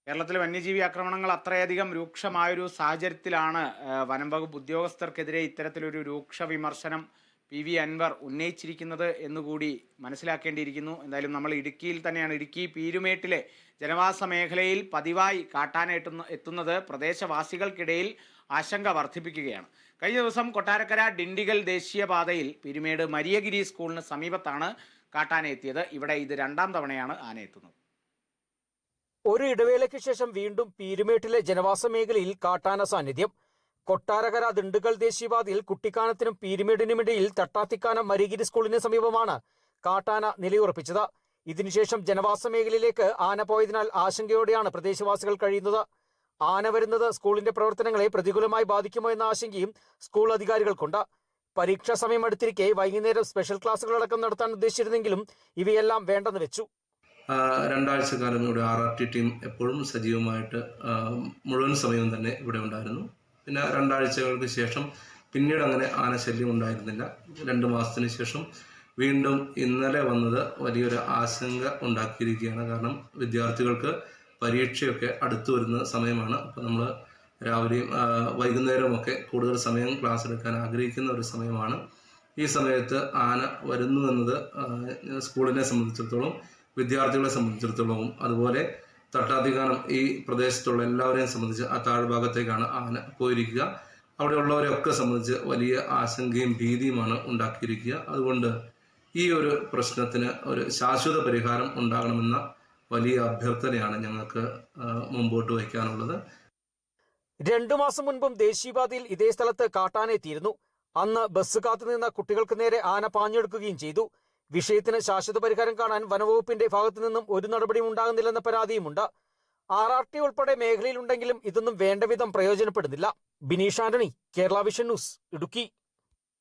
കേരളത്തിൽ വന്യജീവി ആക്രമണങ്ങൾ അത്രയധികം രൂക്ഷമായൊരു സാഹചര്യത്തിലാണ് വനം വകുപ്പ് ഉദ്യോഗസ്ഥർക്കെതിരെ ഇത്തരത്തിലൊരു രൂക്ഷ വിമർശനം പി അൻവർ ഉന്നയിച്ചിരിക്കുന്നത് എന്നുകൂടി മനസ്സിലാക്കേണ്ടിയിരിക്കുന്നു. എന്തായാലും നമ്മൾ ഇടുക്കിയിൽ തന്നെയാണ്. ഇടുക്കി പീരുമേട്ടിലെ ജനവാസ മേഖലയിൽ പതിവായി കാട്ടാന എത്തുന്നത് പ്രദേശവാസികൾക്കിടയിൽ ആശങ്ക വർദ്ധിപ്പിക്കുകയാണ്. കഴിഞ്ഞ ദിവസം കൊട്ടാരക്കര ഡിണ്ടിഗൽ ദേശീയപാതയിൽ പീരുമേട് മരിയഗിരി സ്കൂളിന് സമീപത്താണ് കാട്ടാന എത്തിയത്. ഇവിടെ ഇത് രണ്ടാം തവണയാണ് ആന എത്തുന്നത്. ഒരു ഇടവേളയ്ക്ക് ശേഷം വീണ്ടും പീരുമേട്ടിലെ ജനവാസ മേഖലയിൽ കാട്ടാന സാന്നിധ്യം. കൊട്ടാരക്കര ദിണ്ടുഗൽ ദേശീയപാതയിൽ കുട്ടിക്കാനത്തിനും പീരുമേടിനുമിടയിൽ തട്ടാത്തിക്കാനം മരിയഗിരി സ്കൂളിന് സമീപമാണ് കാട്ടാന നിലയുറപ്പിച്ചത്. ഇതിനുശേഷം ജനവാസ മേഖലയിലേക്ക് ആന പോയതിനാൽ ആശങ്കയോടെയാണ് പ്രദേശവാസികൾ കഴിയുന്നത്. ആന വരുന്നത് സ്കൂളിന്റെ പ്രവർത്തനങ്ങളെ പ്രതികൂലമായി ബാധിക്കുമോ എന്ന ആശങ്കയും സ്കൂൾ അധികാരികൾക്കുണ്ട്. പരീക്ഷാ സമയം അടുത്തിരിക്കെ വൈകുന്നേരം സ്പെഷ്യൽ ക്ലാസുകളടക്കം നടത്താൻ ഉദ്ദേശിച്ചിരുന്നെങ്കിലും ഇവയെല്ലാം വേണ്ടെന്ന് വെച്ചു. രണ്ടാഴ്ചക്കാലം ഇവിടെ RRT ടീം എപ്പോഴും സജീവമായിട്ട് മുഴുവൻ സമയവും തന്നെ ഇവിടെ ഉണ്ടായിരുന്നു. പിന്നെ 2 ആഴ്ചകൾക്ക് ശേഷം പിന്നീട് അങ്ങനെ ആനശല്യം ഉണ്ടായിരുന്നില്ല. 2 മാസത്തിന് ശേഷം വീണ്ടും ഇന്നലെ വന്നത് വലിയൊരു ആശങ്ക ഉണ്ടാക്കിയിരിക്കുകയാണ്. കാരണം വിദ്യാർത്ഥികൾക്ക് പരീക്ഷയൊക്കെ അടുത്തു വരുന്ന സമയമാണ്. അപ്പോൾ നമ്മൾ രാവിലെയും വൈകുന്നേരമൊക്കെ കൂടുതൽ സമയം ക്ലാസ് എടുക്കാൻ ആഗ്രഹിക്കുന്ന ഒരു സമയമാണ്. ഈ സമയത്ത് ആന വരുന്നു എന്നത് സ്കൂളിനെ സംബന്ധിച്ചിടത്തോളം, വിദ്യാർത്ഥികളെ സംബന്ധിച്ചിടത്തോളവും, അതുപോലെ തട്ടാത്തിക്കാനം ഈ പ്രദേശത്തുള്ള എല്ലാവരെയും സംബന്ധിച്ച് ആ താഴ്ഭാഗത്തേക്കാണ് ആന പോയിരിക്കുക. അവിടെയുള്ളവരെയൊക്കെ സംബന്ധിച്ച് വലിയ ആശങ്കയും ഭീതിയുമാണ് ഉണ്ടാക്കിയിരിക്കുക. അതുകൊണ്ട് ഈ ഒരു പ്രശ്നത്തിന് ഒരു ശാശ്വത പരിഹാരം ഉണ്ടാകണമെന്ന വലിയ അഭ്യർത്ഥനയാണ് ഞങ്ങൾക്ക് മുമ്പോട്ട് വയ്ക്കാനുള്ളത്. 2 മാസം മുൻപും ദേശീയപാതയിൽ ഇതേ സ്ഥലത്ത് കാട്ടാന എത്തിയിരുന്നു. അന്ന് ബസ് കാത്തുനിന്ന കുട്ടികൾക്ക് നേരെ ആന പാഞ്ഞെടുക്കുകയും ചെയ്തു. വിഷയത്തിന് ശാശ്വത പരിഹാരം കാണാൻ വനവകുപ്പിന്റെ ഭാഗത്തു നിന്നും ഒരു നടപടിയും ഉണ്ടാകുന്നില്ലെന്ന പരാതിയുമുണ്ട്. RRT ഉൾപ്പെടെ മേഖലയിലുണ്ടെങ്കിലും ഇതൊന്നും വേണ്ടവിധം പ്രയോജനപ്പെടുന്നില്ല. Bineesh Antony, Kerala vision news, Idukki.